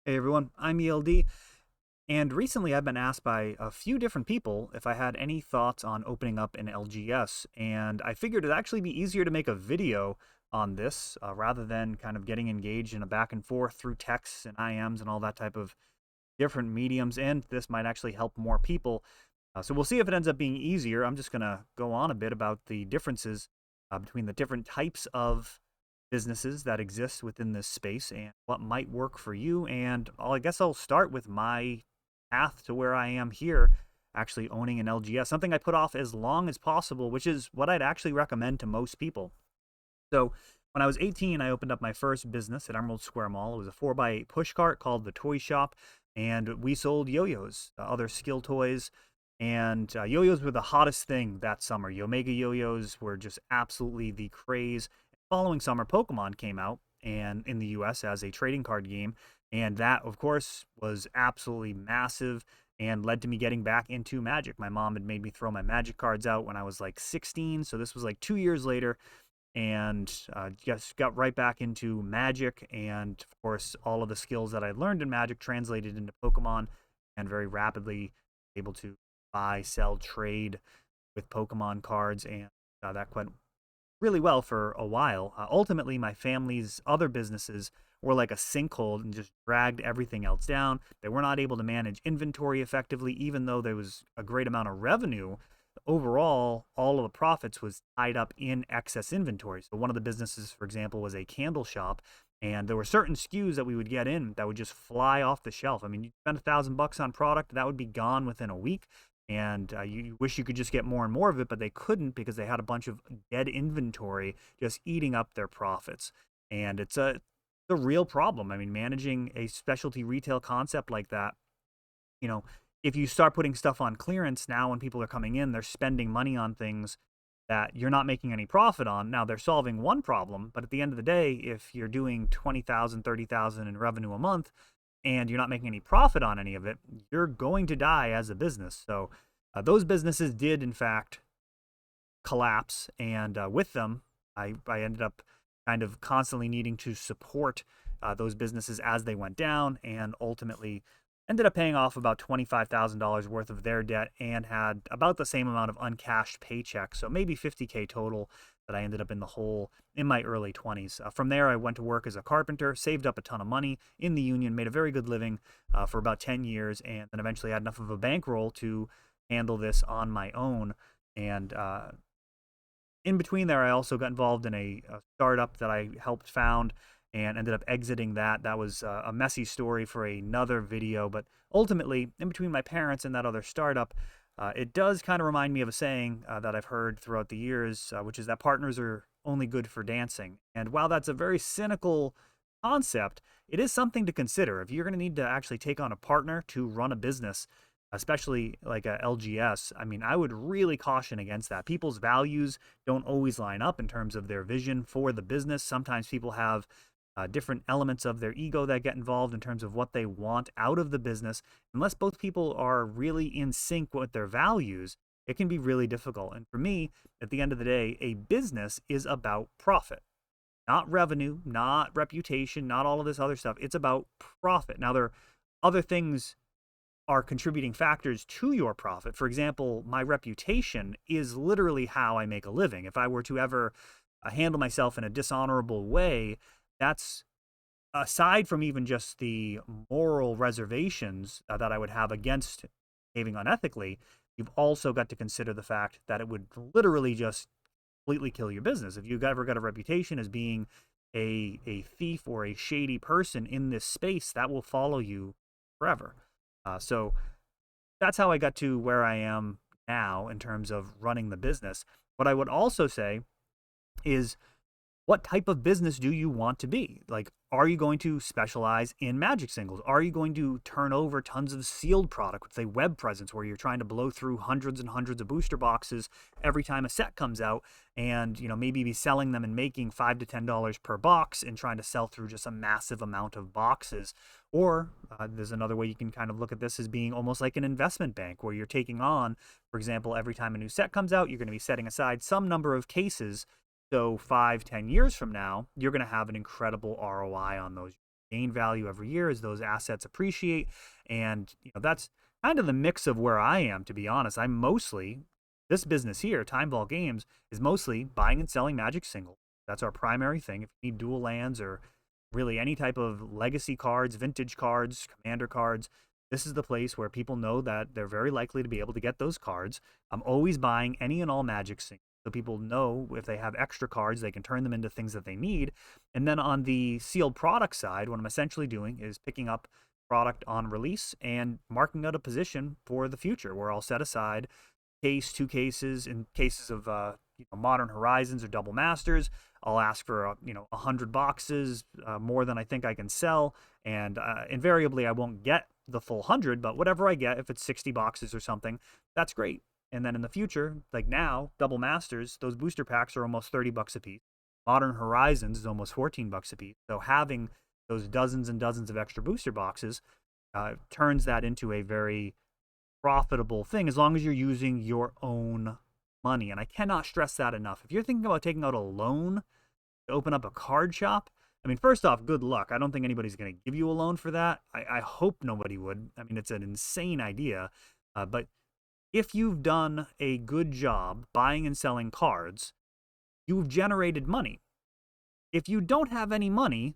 Hey everyone, I'm ELD, and recently I've been asked by a few different people if I had any thoughts on opening up an LGS, and I figured it'd actually be easier to make a video on this rather than kind of getting engaged in a back and forth through texts and IMs and all that type of different mediums, and this might actually help more people. So we'll see if it ends up being easier. I'm just going to go on a bit about the differences between the different types of businesses that exist within this space and what might work for you. And I guess I'll start with my path to where I am here, actually owning an LGS, something I put off as long as possible, which is what I'd actually recommend to most people. So when I was 18, I opened up my first business at Emerald Square Mall. It was a 4x8 push cart called the Toy Shop, and we sold yo-yos, other skill toys, and yo-yos were the hottest thing that summer. Omega yo-yos were just absolutely the craze. Following summer, Pokemon came out and in the US as a trading card game, and that of course was absolutely massive and led to me getting back into Magic. My mom had made me throw my Magic cards out when I was like 16, so this was like 2 years later, and just got right back into Magic. And of course, all of the skills that I learned in Magic translated into Pokemon, and very rapidly able to buy, sell, trade with Pokemon cards, and that went really well for a while. Ultimately, my family's other businesses were like a sinkhole and just dragged everything else down. They were not able to manage inventory effectively, even though there was a great amount of revenue. Overall, all of the profits was tied up in excess inventory. So one of the businesses, for example, was a candle shop, and there were certain SKUs that we would get in that would just fly off the shelf. I mean, you spend $1,000 on product, that would be gone within a week, and you wish you could just get more and more of it, but they couldn't because they had a bunch of dead inventory just eating up their profits. And it's a real problem. I mean, managing a specialty retail concept like that, you know, if you start putting stuff on clearance now when people are coming in, they're spending money on things that you're not making any profit on. Now they're solving one problem, but at the end of the day, if you're doing 20,000, 30,000 in revenue a month and you're not making any profit on any of it, you're going to die as a business. So those businesses did in fact collapse, and with them, I ended up kind of constantly needing to support those businesses as they went down, and ultimately ended up paying off about $25,000 worth of their debt and had about the same amount of uncashed paychecks, so maybe 50K total that I ended up in the hole in my early 20s. From there, I went to work as a carpenter, saved up a ton of money in the union, made a very good living for about 10 years, and then eventually had enough of a bankroll to handle this on my own. And in between there, I also got involved in a startup that I helped found and ended up exiting that. That was a messy story for another video, but ultimately, in between my parents and that other startup, it does kind of remind me of a saying that I've heard throughout the years, which is that partners are only good for dancing. And while that's a very cynical concept, it is something to consider. If you're going to need to actually take on a partner to run a business, especially like a LGS, I mean, I would really caution against that. People's values don't always line up in terms of their vision for the business. Sometimes people have different elements of their ego that get involved in terms of what they want out of the business. Unless both people are really in sync with their values, it can be really difficult. And for me, at the end of the day, a business is about profit, not revenue, not reputation, not all of this other stuff. It's about profit. Now, there are other things are contributing factors to your profit. For example, my reputation is literally how I make a living. If I were to ever handle myself in a dishonorable way, that's aside from even just the moral reservations that I would have against behaving unethically. You've also got to consider the fact that it would literally just completely kill your business. If you've ever got a reputation as being a thief or a shady person in this space, that will follow you forever. So that's how I got to where I am now in terms of running the business. What I would also say is, what type of business do you want to be? Like, are you going to specialize in Magic singles? Are you going to turn over tons of sealed product with a web presence where you're trying to blow through hundreds and hundreds of booster boxes every time a set comes out, and maybe be selling them and making $5 to $10 per box and trying to sell through just a massive amount of boxes? Or there's another way you can kind of look at this as being almost like an investment bank, where you're taking on, for example, every time a new set comes out, you're going to be setting aside some number of cases, so 5, 10 years from now, you're going to have an incredible ROI on those. gain value every year as those assets appreciate. And that's kind of the mix of where I am, to be honest. I'm mostly this business here, Time Vault Games, is mostly buying and selling Magic singles. That's our primary thing. If you need dual lands or really any type of legacy cards, vintage cards, commander cards, this is the place where people know that they're very likely to be able to get those cards. I'm always buying any and all Magic singles, so people know if they have extra cards, they can turn them into things that they need. And then on the sealed product side, what I'm essentially doing is picking up product on release and marking out a position for the future where I'll set aside case, two cases. In cases of Modern Horizons or Double Masters, I'll ask for 100 boxes, more than I think I can sell, and invariably I won't get the full 100, but whatever I get, if it's 60 boxes or something, that's great. And then in the future, like now, Double Masters, those booster packs are almost 30 bucks a piece. Modern Horizons is almost 14 bucks a piece. So having those dozens and dozens of extra booster boxes turns that into a very profitable thing as long as you're using your own money. And I cannot stress that enough. If you're thinking about taking out a loan to open up a card shop, I mean, first off, good luck. I don't think anybody's going to give you a loan for that. I hope nobody would. I mean, it's an insane idea. But if you've done a good job buying and selling cards, you've generated money. If you don't have any money,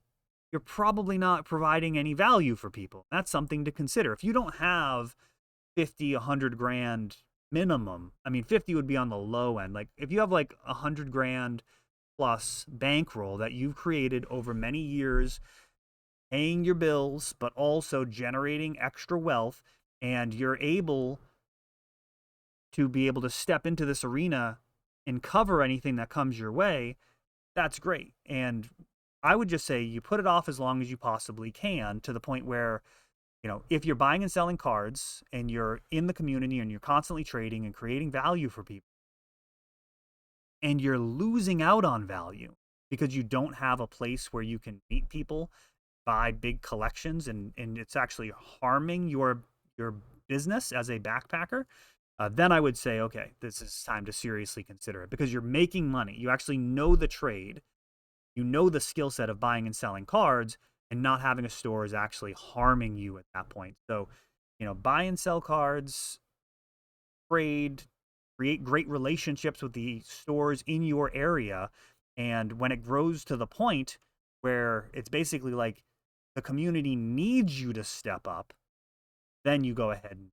you're probably not providing any value for people. That's something to consider. If you don't have 50, 100 grand minimum, I mean, 50 would be on the low end. Like if you have like 100 grand plus bankroll that you've created over many years, paying your bills, but also generating extra wealth, and you're able to be able to step into this arena and cover anything that comes your way, that's great. And I would just say you put it off as long as you possibly can, to the point where, if you're buying and selling cards and you're in the community and you're constantly trading and creating value for people, and you're losing out on value because you don't have a place where you can meet people, buy big collections, and it's actually harming your business as a backpacker, then I would say, okay, this is time to seriously consider it, because you're making money. You actually know the trade. You know the skill set of buying and selling cards, and not having a store is actually harming you at that point. So, buy and sell cards, trade, create great relationships with the stores in your area. And when it grows to the point where it's basically like the community needs you to step up, then you go ahead and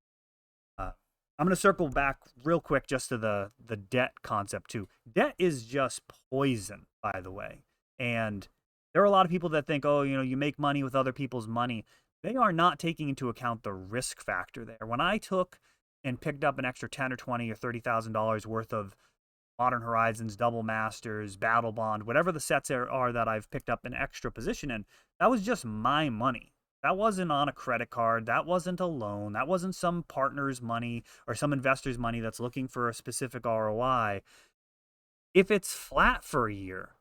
I'm going to circle back real quick just to the debt concept too. Debt is just poison, by the way. And there are a lot of people that think, oh, you make money with other people's money. They are not taking into account the risk factor there. When I took and picked up an extra 10 or 20 or $30,000 worth of Modern Horizons, Double Masters, Battle Bond, whatever the sets are that I've picked up an extra position in, that was just my money. That wasn't on a credit card. That wasn't a loan. That wasn't some partner's money or some investor's money that's looking for a specific ROI. If it's flat for a year,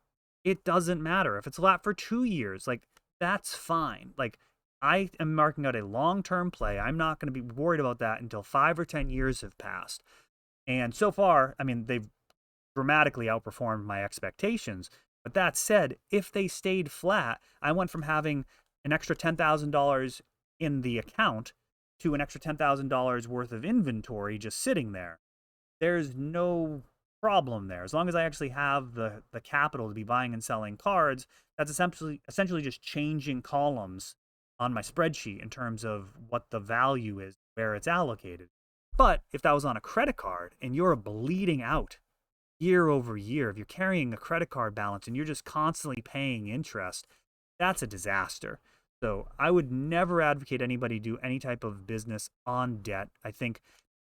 it doesn't matter. If it's flat for 2 years, like, that's fine. Like, I am marking out a long-term play. I'm not going to be worried about that until 5 or 10 years have passed. And so far, I mean, they've dramatically outperformed my expectations. But that said, if they stayed flat, I went from having an extra $10,000 in the account to an extra $10,000 worth of inventory just sitting there. There's no problem there. As long as I actually have the capital to be buying and selling cards, that's essentially just changing columns on my spreadsheet in terms of what the value is, where it's allocated. But if that was on a credit card and you're bleeding out year over year, if you're carrying a credit card balance and you're just constantly paying interest, that's a disaster. So I would never advocate anybody do any type of business on debt. I think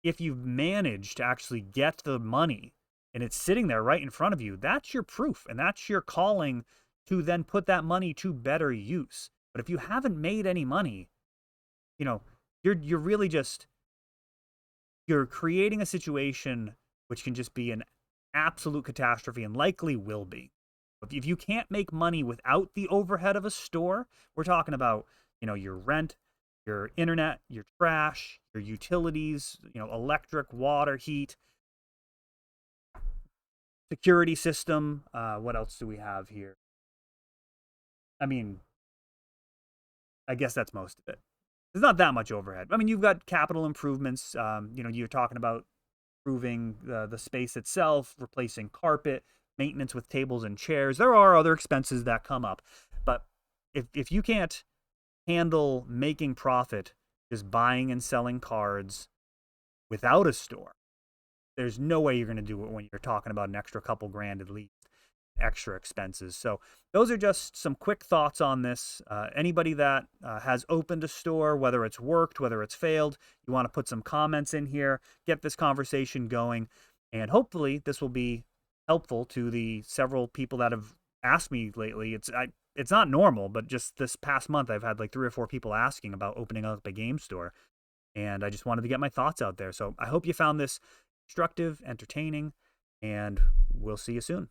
if you've managed to actually get the money and it's sitting there right in front of you, that's your proof, and that's your calling to then put that money to better use. But if you haven't made any money, you're really just, you're creating a situation which can just be an absolute catastrophe, and likely will be. If you can't make money without the overhead of a store, we're talking about, your rent, your internet, your trash, your utilities, electric, water, heat, security system. What else do we have here? I mean, I guess that's most of it. There's not that much overhead. I mean, you've got capital improvements. You're talking about improving the space itself, replacing carpet, maintenance with tables and chairs. There are other expenses that come up. But if you can't handle making profit just buying and selling cards without a store, there's no way you're going to do it when you're talking about an extra couple grand at least, extra expenses. So those are just some quick thoughts on this. Anybody that has opened a store, whether it's worked, whether it's failed, you want to put some comments in here, get this conversation going, and hopefully this will be helpful to the several people that have asked me lately. It's not normal, but just this past month I've had like 3 or 4 people asking about opening up a game store, and I just wanted to get my thoughts out there. So I hope you found this instructive, entertaining, and we'll see you soon.